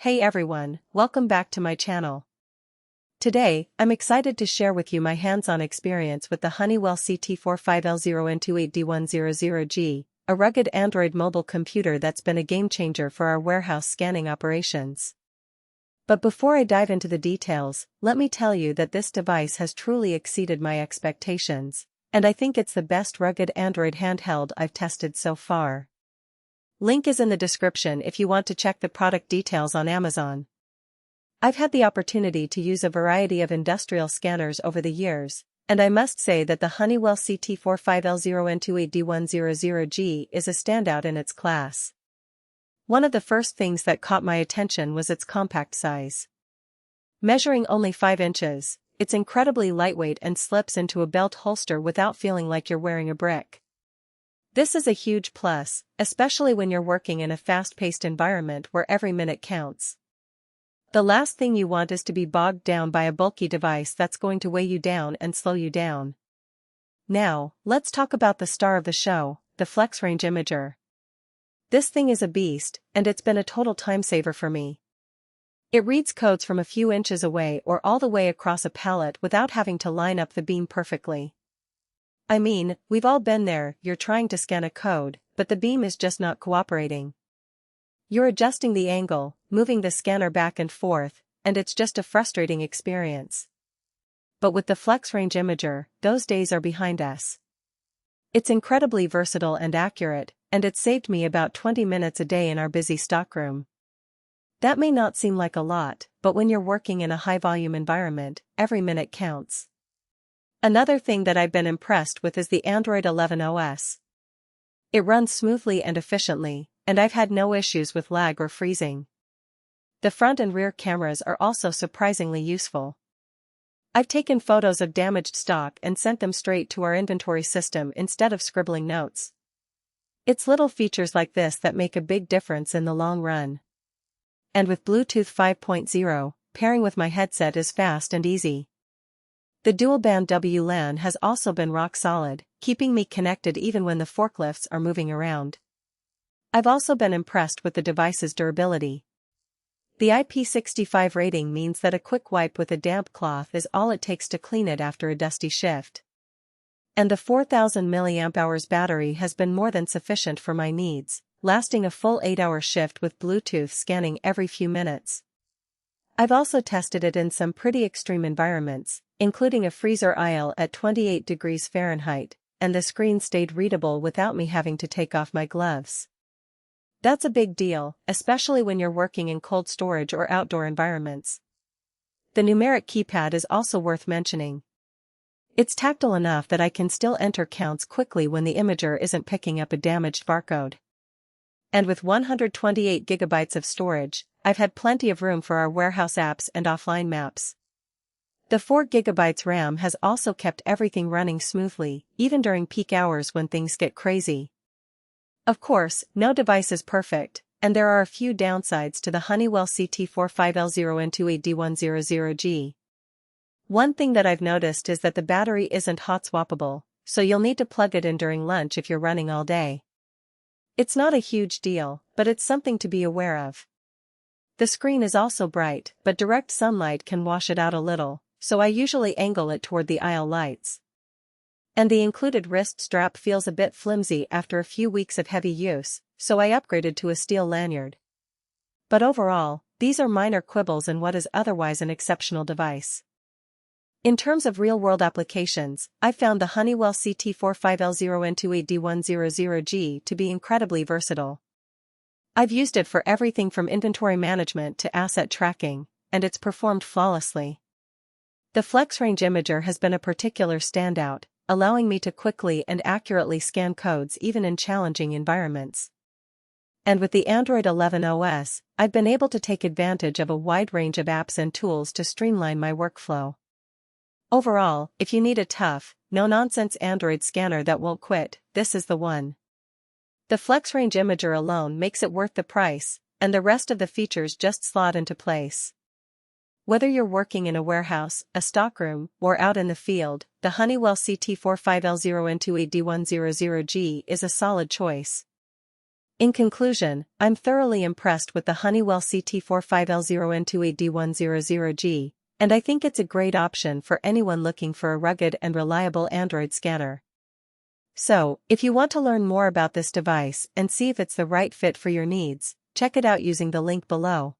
Hey everyone, welcome back to my channel. Today, I'm excited to share with you my hands-on experience with the Honeywell CT45-L0N-28D100G, a rugged Android mobile computer that's been a game-changer for our warehouse scanning operations. But before I dive into the details, let me tell you that this device has truly exceeded my expectations, and I think it's the best rugged Android handheld I've tested so far. Link is in the description if you want to check the product details on Amazon. I've had the opportunity to use a variety of industrial scanners over the years, and I must say that the Honeywell CT45-L0N-28D100G is a standout in its class. One of the first things that caught my attention was its compact size. Measuring only 5 inches, it's incredibly lightweight and slips into a belt holster without feeling like you're wearing a brick. This is a huge plus, especially when you're working in a fast-paced environment where every minute counts. The last thing you want is to be bogged down by a bulky device that's going to weigh you down and slow you down. Now, let's talk about the star of the show, the FlexRange imager. This thing is a beast, and it's been a total time saver for me. It reads codes from a few inches away or all the way across a pallet without having to line up the beam perfectly. I mean, we've all been there, you're trying to scan a code, but the beam is just not cooperating. You're adjusting the angle, moving the scanner back and forth, and it's just a frustrating experience. But with the FlexRange imager, those days are behind us. It's incredibly versatile and accurate, and it saved me about 20 minutes a day in our busy stockroom. That may not seem like a lot, but when you're working in a high-volume environment, every minute counts. Another thing that I've been impressed with is the Android 11 OS. It runs smoothly and efficiently, and I've had no issues with lag or freezing. The front and rear cameras are also surprisingly useful. I've taken photos of damaged stock and sent them straight to our inventory system instead of scribbling notes. It's little features like this that make a big difference in the long run. And with Bluetooth 5.0, pairing with my headset is fast and easy. The dual-band WLAN has also been rock solid, keeping me connected even when the forklifts are moving around. I've also been impressed with the device's durability. The IP65 rating means that a quick wipe with a damp cloth is all it takes to clean it after a dusty shift. And the 4000 mAh battery has been more than sufficient for my needs, lasting a full 8-hour shift with Bluetooth scanning every few minutes. I've also tested it in some pretty extreme environments, including a freezer aisle at 28 degrees Fahrenheit, and the screen stayed readable without me having to take off my gloves. That's a big deal, especially when you're working in cold storage or outdoor environments. The numeric keypad is also worth mentioning. It's tactile enough that I can still enter counts quickly when the imager isn't picking up a damaged barcode. And with 128 gigabytes of storage, I've had plenty of room for our warehouse apps and offline maps. The 4 GB RAM has also kept everything running smoothly, even during peak hours when things get crazy. Of course, no device is perfect, and there are a few downsides to the Honeywell CT45-L0N-28D100G. One thing that I've noticed is that the battery isn't hot swappable, so you'll need to plug it in during lunch if you're running all day. It's not a huge deal, but it's something to be aware of. The screen is also bright, but direct sunlight can wash it out a little, so I usually angle it toward the aisle lights. And the included wrist strap feels a bit flimsy after a few weeks of heavy use, so I upgraded to a steel lanyard. But overall, these are minor quibbles in what is otherwise an exceptional device. In terms of real-world applications, I found the Honeywell CT45-L0N-28D100G to be incredibly versatile. I've used it for everything from inventory management to asset tracking, and it's performed flawlessly. The FlexRange imager has been a particular standout, allowing me to quickly and accurately scan codes even in challenging environments. And with the Android 11 OS, I've been able to take advantage of a wide range of apps and tools to streamline my workflow. Overall, if you need a tough, no-nonsense Android scanner that won't quit, this is the one. The FlexRange imager alone makes it worth the price, and the rest of the features just slot into place. Whether you're working in a warehouse, a stockroom, or out in the field, the Honeywell CT45-L0N-28D100G is a solid choice. In conclusion, I'm thoroughly impressed with the Honeywell CT45-L0N-28D100G, and I think it's a great option for anyone looking for a rugged and reliable Android scanner. So, if you want to learn more about this device and see if it's the right fit for your needs, check it out using the link below.